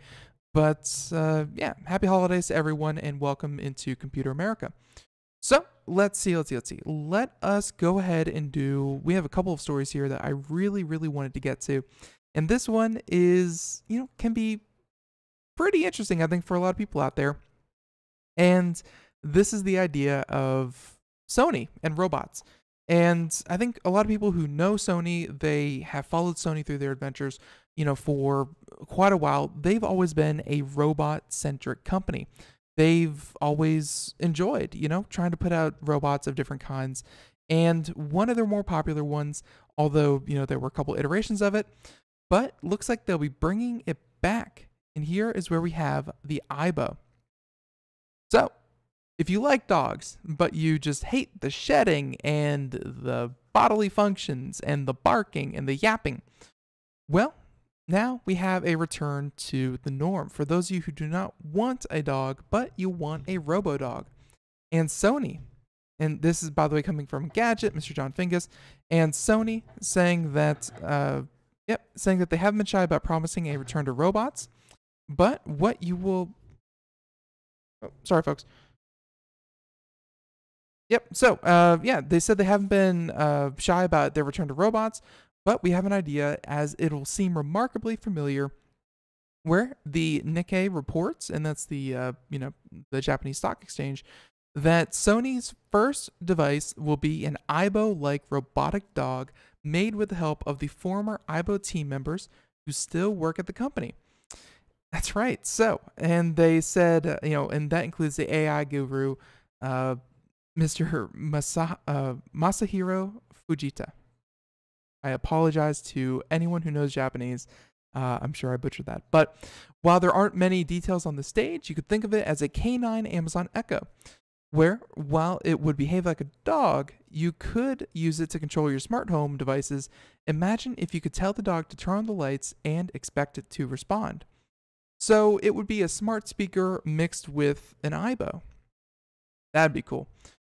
but yeah, happy holidays to everyone and welcome into Computer America. So let's see. Let us go ahead and we have a couple of stories here that I really wanted to get to. And this one is, can be pretty interesting, I think, for a lot of people out there. And this is the idea of Sony and robots. And I think a lot of people who know Sony, they have followed Sony through their adventures, for quite a while. They've always been a robot-centric company. They've always enjoyed, trying to put out robots of different kinds. And one of their more popular ones, although, there were a couple iterations of it, but looks like they'll be bringing it back. And here is where we have the Aibo. So, if you like dogs, but you just hate the shedding and the bodily functions and the barking and the yapping, well, now we have a return to the norm for those of you who do not want a dog, but you want a robo-dog. And Sony, and this is, by the way, coming from Gadget, Mr. John Fingus, and Sony saying that, saying that they haven't been shy about promising a return to robots, but what you will... Oh, sorry, folks. Yep, so, they said they haven't been shy about their return to robots, but we have an idea, as it will seem remarkably familiar, where the Nikkei reports, and that's the the Japanese stock exchange, that Sony's first device will be an Aibo-like robotic dog made with the help of the former Aibo team members who still work at the company. That's right. So, and they said, and that includes the AI guru, Mr. Masahiro Fujita. I apologize to anyone who knows Japanese. I'm sure I butchered that. But while there aren't many details on the stage, you could think of it as a canine Amazon Echo, where while it would behave like a dog, you could use it to control your smart home devices. Imagine if you could tell the dog to turn on the lights and expect it to respond. So it would be a smart speaker mixed with an Aibo. That'd be cool.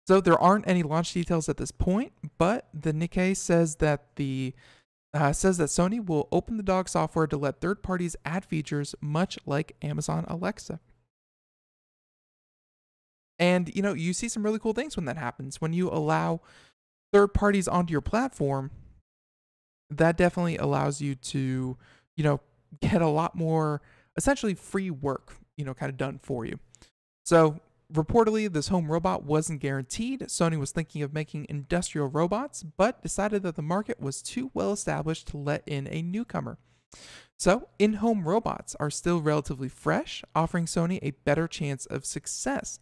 So there aren't any launch details at this point, but the Nikkei says that Sony will open the dog software to let third parties add features much like Amazon Alexa. And you see some really cool things when that happens. When you allow third parties onto your platform, that definitely allows you to, get a lot more essentially free work, kind of done for you. So reportedly, this home robot wasn't guaranteed. Sony was thinking of making industrial robots, but decided that the market was too well established to let in a newcomer. So, in-home robots are still relatively fresh, offering Sony a better chance of success.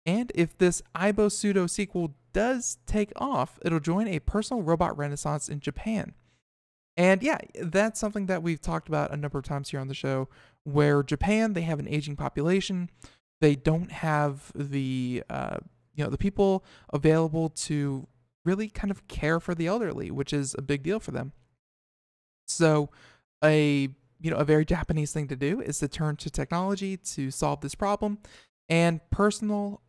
And if this Aibo pseudo sequel does take off, it'll join a personal robot renaissance in Japan. And yeah, that's something that we've talked about a number of times here on the show, where Japan, they have an aging population. They don't have the the people available to really kind of care for the elderly, which is a big deal for them. So a very Japanese thing to do is to turn to technology to solve this problem, and personal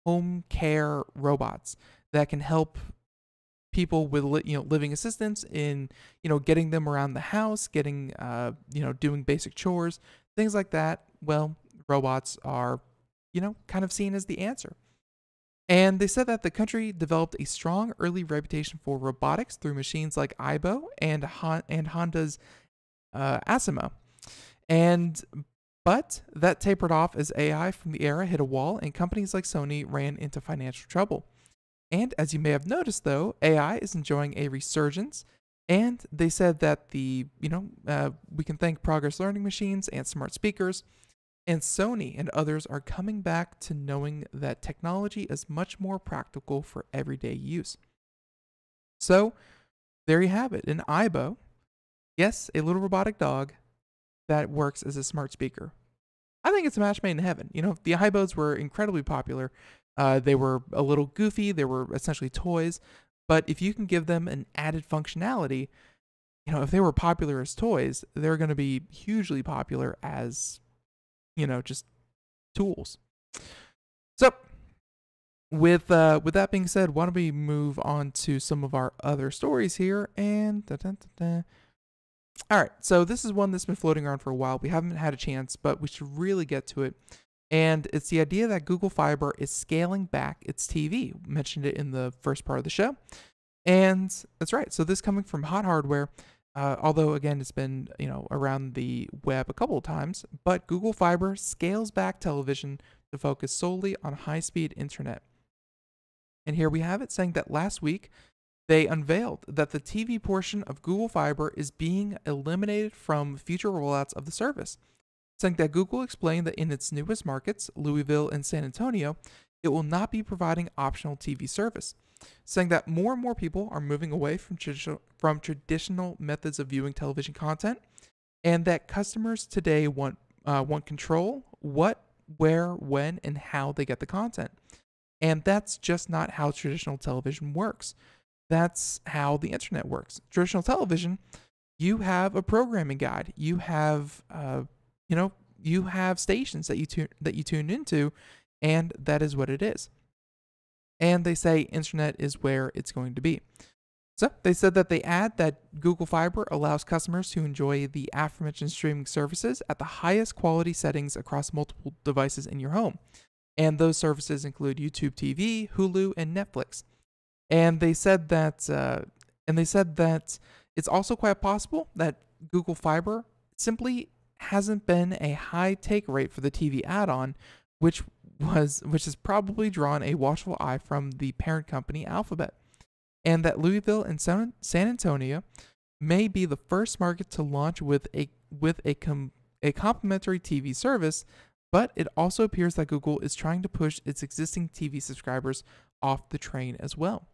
home care robots that can help people with living assistance in getting them around the house, getting doing basic chores, things like that. Well, robots are kind of seen as the answer. And they said that the country developed a strong early reputation for robotics through machines like Aibo and Honda's Asimo. But that tapered off as AI from the era hit a wall and companies like Sony ran into financial trouble. And as you may have noticed, though, AI is enjoying a resurgence. And they said that we can thank Progress Learning Machines and smart speakers. And Sony and others are coming back to knowing that technology is much more practical for everyday use. So there you have it, an Aibo. Yes, a little robotic dog that works as a smart speaker. I think it's a match made in heaven. The Aibos were incredibly popular. They were a little goofy. They were essentially toys. But if you can give them an added functionality, if they were popular as toys, they're going to be hugely popular as just tools. So with that being said, why don't we move on to some of our other stories here? And all right, so this is one that's been floating around for a while. We haven't had a chance, but we should really get to it. And it's the idea that Google Fiber is scaling back its TV. We mentioned it in the first part of the show. And that's right. So this coming from Hot Hardware, although again, it's been, around the web a couple of times, but Google Fiber scales back television to focus solely on high-speed internet. And here we have it saying that last week, they unveiled that the TV portion of Google Fiber is being eliminated from future rollouts of the service, saying that Google explained that in its newest markets, Louisville and San Antonio, it will not be providing optional TV service, saying that more and more people are moving away from traditional methods of viewing television content, and that customers today want control, what, where, when, and how they get the content. And that's just not how traditional television works. That's how the internet works. Traditional television, you have a programming guide. You have, you have stations that you tune into, and that is what it is. And they say internet is where it's going to be. So they said that they add that Google Fiber allows customers to enjoy the aforementioned streaming services at the highest quality settings across multiple devices in your home. And those services include YouTube TV, Hulu, and Netflix. And they said that it's also quite possible that Google Fiber simply hasn't been a high take rate for the TV add-on, which has probably drawn a watchful eye from the parent company Alphabet, and that Louisville and San Antonio may be the first market to launch with a complimentary TV service. But it also appears that Google is trying to push its existing TV subscribers off the train as well.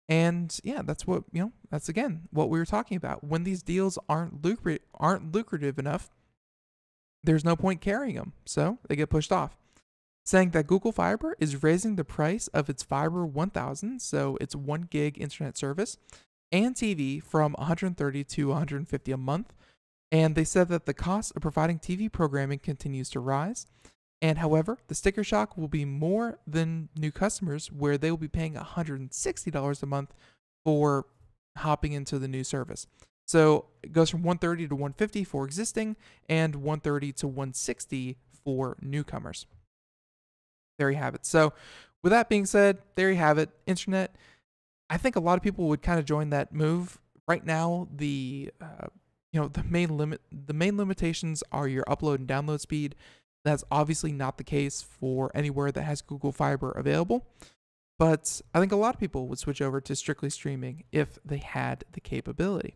And yeah, that's what, that's again what we were talking about. When these deals aren't lucrative enough, there's no point carrying them, so they get pushed off. Saying that Google Fiber is raising the price of its Fiber 1000, so it's 1 gig internet service, and TV from $130 to $150 a month. And they said that the cost of providing TV programming continues to rise. And however, the sticker shock will be more than new customers, where they will be paying $160 a month for hopping into the new service. So it goes from $130 to $150 for existing, and $130 to $160 for newcomers. There you have it. So with that being said, there you have it. Internet. I think a lot of people would kind of join that move. Right now, the main limitations are your upload and download speed. That's obviously not the case for anywhere that has Google Fiber available. But I think a lot of people would switch over to strictly streaming if they had the capability.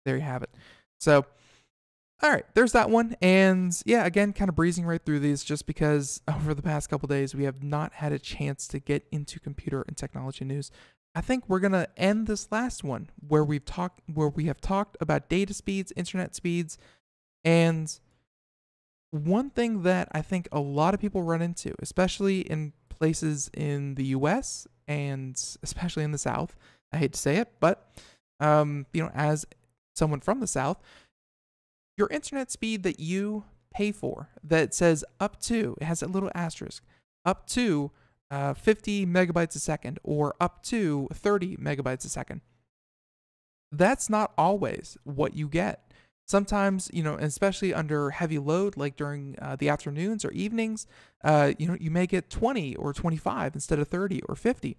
There you have it. So, all right, there's that one. And yeah, again, kind of breezing right through these just because over the past couple days, we have not had a chance to get into computer and technology news. I think we're going to end this last one where we have talked about data speeds, internet speeds, and one thing that I think a lot of people run into, especially in places in the US and especially in the South, I hate to say it, but as someone from the South, your internet speed that you pay for that says up to, it has a little asterisk, up to 50 megabytes a second or up to 30 megabytes a second. That's not always what you get. Sometimes, especially under heavy load, like during the afternoons or evenings, you may get 20 or 25 instead of 30 or 50.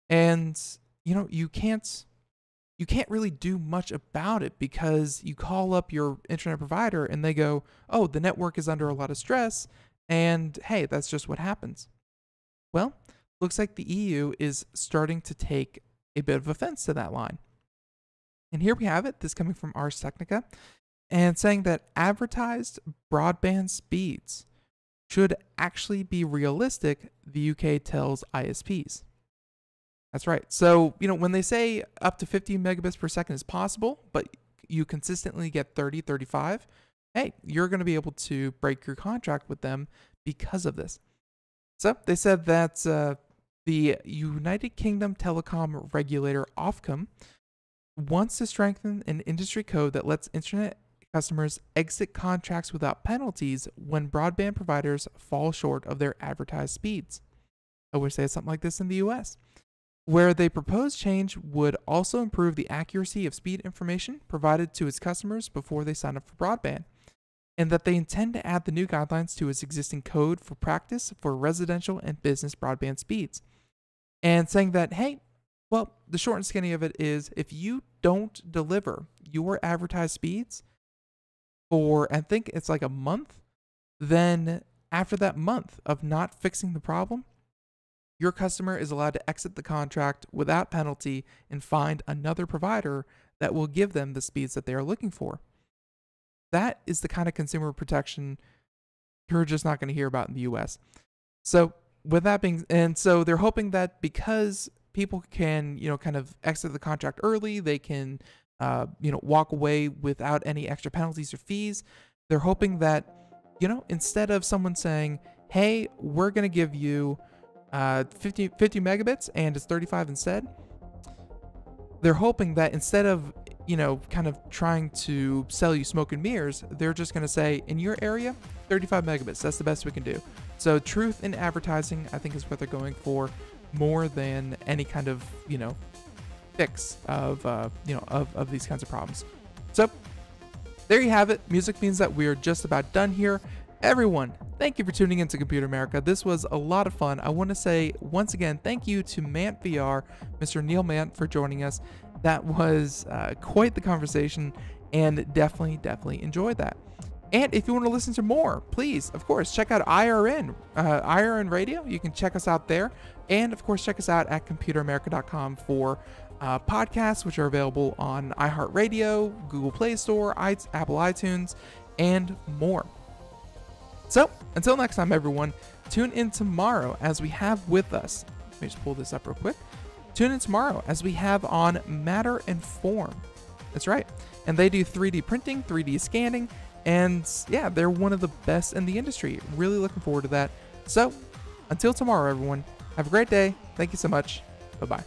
And, you can't really do much about it because you call up your internet provider and they go, oh, the network is under a lot of stress. And hey, that's just what happens. Well, looks like the EU is starting to take a bit of offense to that line. And here we have it, this coming from Ars Technica, and saying that advertised broadband speeds should actually be realistic, the UK tells ISPs. That's right. So, when they say up to 50 megabits per second is possible, but you consistently get 30, 35, hey, you're going to be able to break your contract with them because of this. So they said that the United Kingdom telecom regulator Ofcom wants to strengthen an industry code that lets internet customers exit contracts without penalties when broadband providers fall short of their advertised speeds. I wish they had something like this in the US, where the proposed change would also improve the accuracy of speed information provided to its customers before they sign up for broadband, and that they intend to add the new guidelines to its existing code for practice for residential and business broadband speeds. And saying that, hey, well, the short and skinny of it is if you don't deliver your advertised speeds for, I think it's like a month, then after that month of not fixing the problem, your customer is allowed to exit the contract without penalty and find another provider that will give them the speeds that they are looking for. That is the kind of consumer protection you're just not going to hear about in the US. So with that being, and so they're hoping that because people can, kind of exit the contract early, they can, walk away without any extra penalties or fees. They're hoping that, instead of someone saying, hey, we're going to give you 50 megabits and it's 35 instead, they're hoping that instead of, kind of trying to sell you smoke and mirrors, they're just going to say, in your area, 35 megabits, that's the best we can do. So truth in advertising, I think, is what they're going for more than any kind of, fix of, of these kinds of problems. So there you have it. Music means that we're just about done here. Everyone, thank you for tuning in to Computer America. This was a lot of fun. I want to say once again, thank you to MANDT VR, Mr. Neil Mant, for joining us. That was quite the conversation and definitely enjoyed that. And if you want to listen to more, please, of course, check out IRN Radio. You can check us out there. And of course, check us out at computeramerica.com for podcasts, which are available on iHeartRadio, Google Play Store, Apple iTunes, and more. So, until next time, everyone, tune in tomorrow as we have with us me just pull this up real quick. Tune in tomorrow as we have on Matter and Form. That's right. And they do 3D printing, 3D scanning, and yeah, they're one of the best in the industry. Really looking forward to that. So until tomorrow, everyone, have a great day. Thank you so much. Bye-bye.